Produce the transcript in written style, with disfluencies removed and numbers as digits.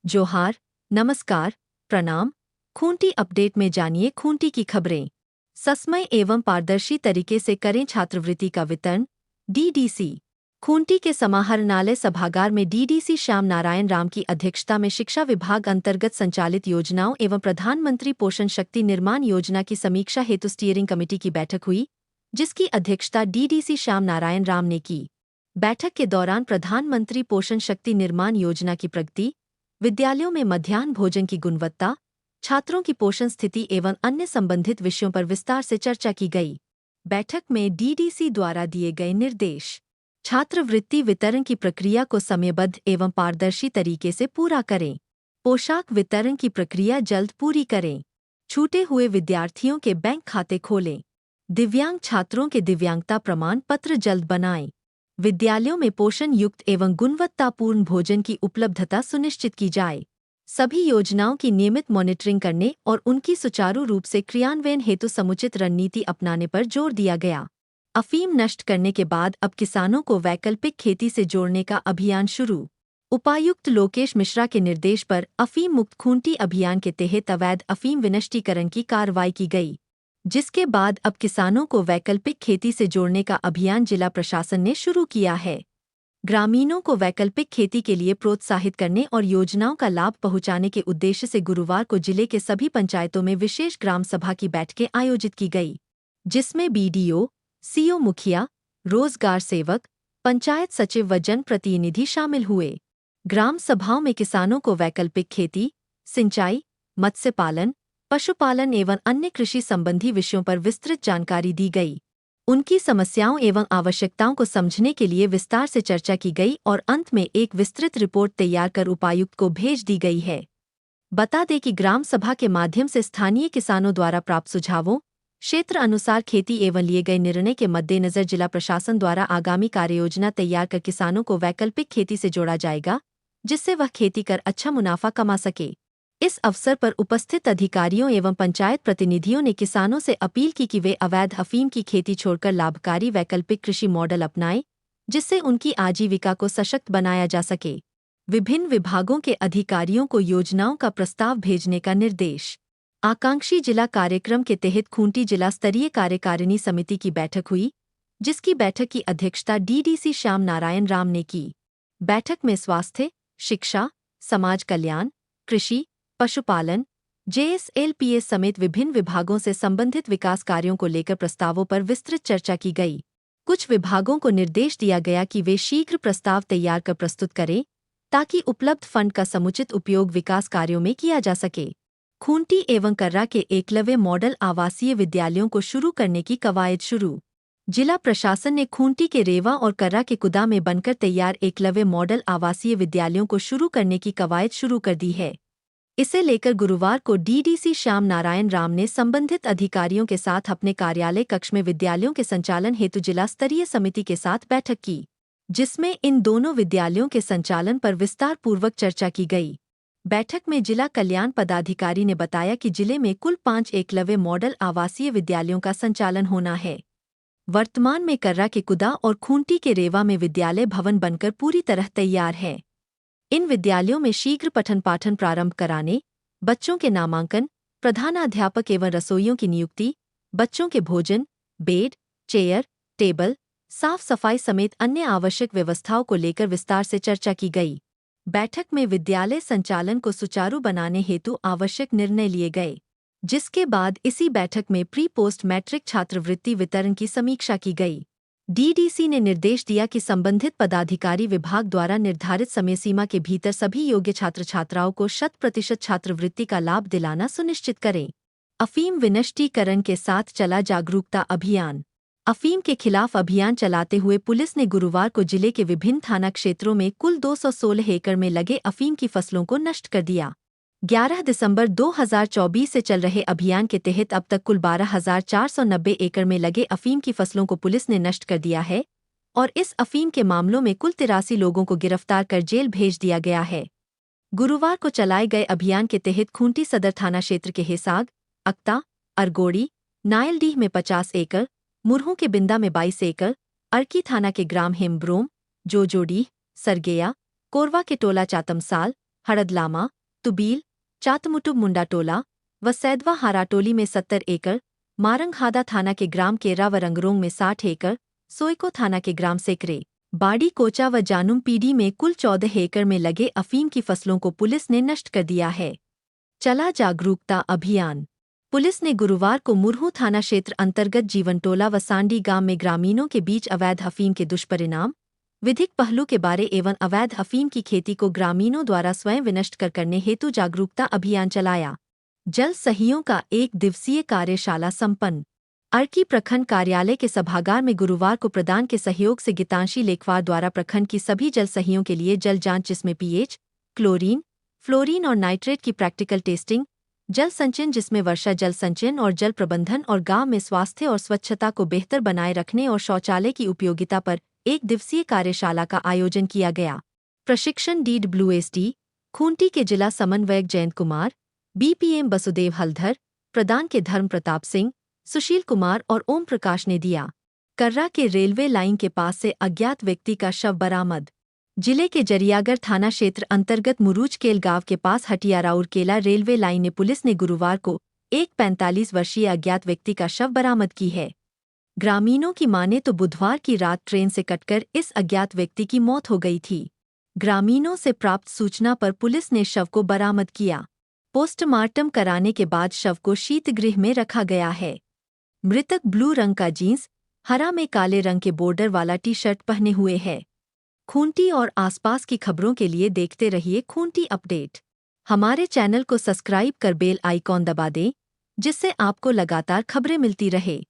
जोहार, नमस्कार, प्रणाम। खूंटी अपडेट में जानिए खूंटी की खबरें। सस्मय एवं पारदर्शी तरीके से करें छात्रवृत्ति का वितरण। डीडीसी खूंटी के समाहरणालय सभागार में डीडीसी श्याम नारायण राम की अध्यक्षता में शिक्षा विभाग अंतर्गत संचालित योजनाओं एवं प्रधानमंत्री पोषण शक्ति निर्माण योजना की समीक्षा हेतु स्टीयरिंग कमेटी की बैठक हुई, जिसकी अध्यक्षता डीडीसी श्याम नारायण राम ने की। बैठक के दौरान प्रधानमंत्री पोषण शक्ति निर्माण योजना की प्रगति, विद्यालयों में मध्याह्न भोजन की गुणवत्ता, छात्रों की पोषण स्थिति एवं अन्य संबंधित विषयों पर विस्तार से चर्चा की गई। बैठक में डीडीसी द्वारा दिए गए निर्देश: छात्रवृत्ति वितरण की प्रक्रिया को समयबद्ध एवं पारदर्शी तरीके से पूरा करें। पोशाक वितरण की प्रक्रिया जल्द पूरी करें। छूटे हुए विद्यार्थियों के बैंक खाते खोलें। दिव्यांग छात्रों के दिव्यांगता प्रमाण पत्र जल्द बनाएं। विद्यालयों में पोषण युक्त एवं गुणवत्तापूर्ण भोजन की उपलब्धता सुनिश्चित की जाए। सभी योजनाओं की नियमित मॉनिटरिंग करने और उनकी सुचारू रूप से क्रियान्वयन हेतु समुचित रणनीति अपनाने पर जोर दिया गया। अफीम नष्ट करने के बाद अब किसानों को वैकल्पिक खेती से जोड़ने का अभियान शुरू। उपायुक्त लोकेश मिश्रा के निर्देश पर अफीम मुक्त खूंटी अभियान के तहत अवैध अफीम विनष्टीकरण की कार्रवाई की गई, जिसके बाद अब किसानों को वैकल्पिक खेती से जोड़ने का अभियान जिला प्रशासन ने शुरू किया है। ग्रामीणों को वैकल्पिक खेती के लिए प्रोत्साहित करने और योजनाओं का लाभ पहुंचाने के उद्देश्य से गुरुवार को जिले के सभी पंचायतों में विशेष ग्राम सभा की बैठकें आयोजित की गई, जिसमें बीडीओ, सीओ मुखिया, रोजगार सेवक, पंचायत सचिव व जनप्रतिनिधि शामिल हुए। ग्राम सभाओं में किसानों को वैकल्पिक खेती, सिंचाई, मत्स्य पालन, पशुपालन एवं अन्य कृषि संबंधी विषयों पर विस्तृत जानकारी दी गई। उनकी समस्याओं एवं आवश्यकताओं को समझने के लिए विस्तार से चर्चा की गई और अंत में एक विस्तृत रिपोर्ट तैयार कर उपायुक्त को भेज दी गई है। बता दें कि ग्राम सभा के माध्यम से स्थानीय किसानों द्वारा प्राप्त सुझावों, क्षेत्र अनुसार खेती एवं लिए गए निर्णय के मद्देनजर जिला प्रशासन द्वारा आगामी कार्ययोजना तैयार कर किसानों को वैकल्पिक खेती से जोड़ा जाएगा, जिससे वह खेती कर अच्छा मुनाफा कमा सके। इस अवसर पर उपस्थित अधिकारियों एवं पंचायत प्रतिनिधियों ने किसानों से अपील की कि वे अवैध अफीम की खेती छोड़कर लाभकारी वैकल्पिक कृषि मॉडल अपनाएं, जिससे उनकी आजीविका को सशक्त बनाया जा सके। विभिन्न विभागों के अधिकारियों को योजनाओं का प्रस्ताव भेजने का निर्देश। आकांक्षी जिला कार्यक्रम के तहत खूंटी जिला स्तरीय कार्यकारिणी समिति की बैठक हुई, जिसकी बैठक की अध्यक्षता डीडीसी श्याम नारायण राम ने की। बैठक में स्वास्थ्य, शिक्षा, समाज कल्याण, कृषि, पशुपालन, जेएसएलपीएस समेत विभिन्न विभागों से संबंधित विकास कार्यों को लेकर प्रस्तावों पर विस्तृत चर्चा की गई। कुछ विभागों को निर्देश दिया गया कि वे शीघ्र प्रस्ताव तैयार कर प्रस्तुत करें, ताकि उपलब्ध फंड का समुचित उपयोग विकास कार्यों में किया जा सके। खूंटी एवं कर्रा के एकलव्य मॉडल आवासीय विद्यालयों को शुरू करने की कवायद शुरू। जिला प्रशासन ने खूंटी के रेवा और कर्रा के कुदा में बनकर तैयार एकलव्य मॉडल आवासीय विद्यालयों को शुरू करने की कवायद शुरू कर दी है। इसे लेकर गुरुवार को डीडीसी श्याम नारायण राम ने संबंधित अधिकारियों के साथ अपने कार्यालय कक्ष में विद्यालयों के संचालन हेतु जिला स्तरीय समिति के साथ बैठक की, जिसमें इन दोनों विद्यालयों के संचालन पर विस्तार पूर्वक चर्चा की गई। बैठक में जिला कल्याण पदाधिकारी ने बताया कि जिले में कुल 5 एकलव्य मॉडल आवासीय विद्यालयों का संचालन होना है। वर्तमान में कर्रा के कुदा और खूंटी के रेवा में विद्यालय भवन बनकर पूरी तरह तैयार है। इन विद्यालयों में शीघ्र पठन पाठन प्रारंभ कराने, बच्चों के नामांकन, प्रधानाध्यापक एवं रसोइयों की नियुक्ति, बच्चों के भोजन, बेड, चेयर, टेबल, साफ सफाई समेत अन्य आवश्यक व्यवस्थाओं को लेकर विस्तार से चर्चा की गई। बैठक में विद्यालय संचालन को सुचारू बनाने हेतु आवश्यक निर्णय लिए गए, जिसके बाद इसी बैठक में प्री पोस्ट मैट्रिक छात्रवृत्ति वितरण की समीक्षा की गई। डीडीसी ने निर्देश दिया कि संबंधित पदाधिकारी विभाग द्वारा निर्धारित समय सीमा के भीतर सभी योग्य छात्र छात्राओं को 100% छात्रवृत्ति का लाभ दिलाना सुनिश्चित करें। अफीम विनष्टीकरण के साथ चला जागरूकता अभियान। अफीम के खिलाफ अभियान चलाते हुए पुलिस ने गुरुवार को जिले के विभिन्न थाना क्षेत्रों में कुल 216 एकड़ में लगे अफीम की फसलों को नष्ट कर दिया। 11 दिसंबर 2024 से चल रहे अभियान के तहत अब तक कुल 12,490 एकड़ में लगे अफीम की फसलों को पुलिस ने नष्ट कर दिया है और इस अफीम के मामलों में कुल 83 लोगों को गिरफ्तार कर जेल भेज दिया गया है। गुरुवार को चलाए गए अभियान के तहत खूंटी सदर थाना क्षेत्र के हेसाग, अक्ता, अरगोड़ी, नायलडीह में 50 एकड़, मुरहू के बिंदा में 22 एकड़, अर्की थाना के ग्राम हेमब्रोम, जोजोडीह, सरगेया, कोरवा के टोला चातमसाल, हड़दलामा, तुबील, चातमुटुब मुंडाटोला व सैदवा हाराटोली में 70 एकड़, मारंगहादा थाना के ग्राम केरा व रंगरोंग में 60 एकड़, सोइको थाना के ग्राम सेकरे, बाड़ी कोचा व जानूम पीडी में कुल 14 एकड़ में लगे अफीम की फसलों को पुलिस ने नष्ट कर दिया है। चला जागरूकता अभियान। पुलिस ने गुरुवार को मुरहू थाना क्षेत्र अंतर्गत जीवनटोला व सांडी गांव में ग्रामीणों के बीच अवैध अफीम के दुष्परिणाम, विधिक पहलू के बारे एवं अवैध अफीम की खेती को ग्रामीणों द्वारा स्वयं विनष्ट करने हेतु जागरूकता अभियान चलाया। जल सहियों का 1 दिवसीय कार्यशाला संपन्न। अर्की प्रखंड कार्यालय के सभागार में गुरुवार को प्रदान के सहयोग से गीतांशी लेखवार द्वारा प्रखंड की सभी जल सहियों के लिए जल जांच जिसमें पीएच, क्लोरीन, फ्लोरीन और नाइट्रेट की प्रैक्टिकल टेस्टिंग, जल संचयन जिसमें वर्षा जल संचयन और जल प्रबंधन और गांव में स्वास्थ्य और स्वच्छता को बेहतर बनाए रखने और शौचालय की उपयोगिता पर 1 दिवसीय कार्यशाला का आयोजन किया गया। प्रशिक्षण DWSD, खूंटी के जिला समन्वयक जयंत कुमार, BPM बसुदेव हलधर, प्रदान के धर्म प्रताप सिंह, सुशील कुमार और ओम प्रकाश ने दिया। कर्रा के रेलवे लाइन के पास से अज्ञात व्यक्ति का शव बरामद। जिले के जरियागढ़ थाना क्षेत्र अंतर्गत मुरूजकेल गांव के पास हटियाराउरकेला रेलवे लाइन ने पुलिस ने गुरुवार को एक 45 वर्षीय अज्ञात व्यक्ति का शव बरामद की है। ग्रामीणों की माने तो बुधवार की रात ट्रेन से कटकर इस अज्ञात व्यक्ति की मौत हो गई थी। ग्रामीणों से प्राप्त सूचना पर पुलिस ने शव को बरामद किया। पोस्टमार्टम कराने के बाद शव को शीतगृह में रखा गया है। मृतक ब्लू रंग का जीन्स, हरा में काले रंग के बॉर्डर वाला टी-शर्ट पहने हुए है। खूंटी और आसपास की खबरों के लिए देखते रहिए खूंटी अपडेट। हमारे चैनल को सब्सक्राइब कर बेल आइकॉन दबा दें, जिससे आपको लगातार खबरें मिलती रहे।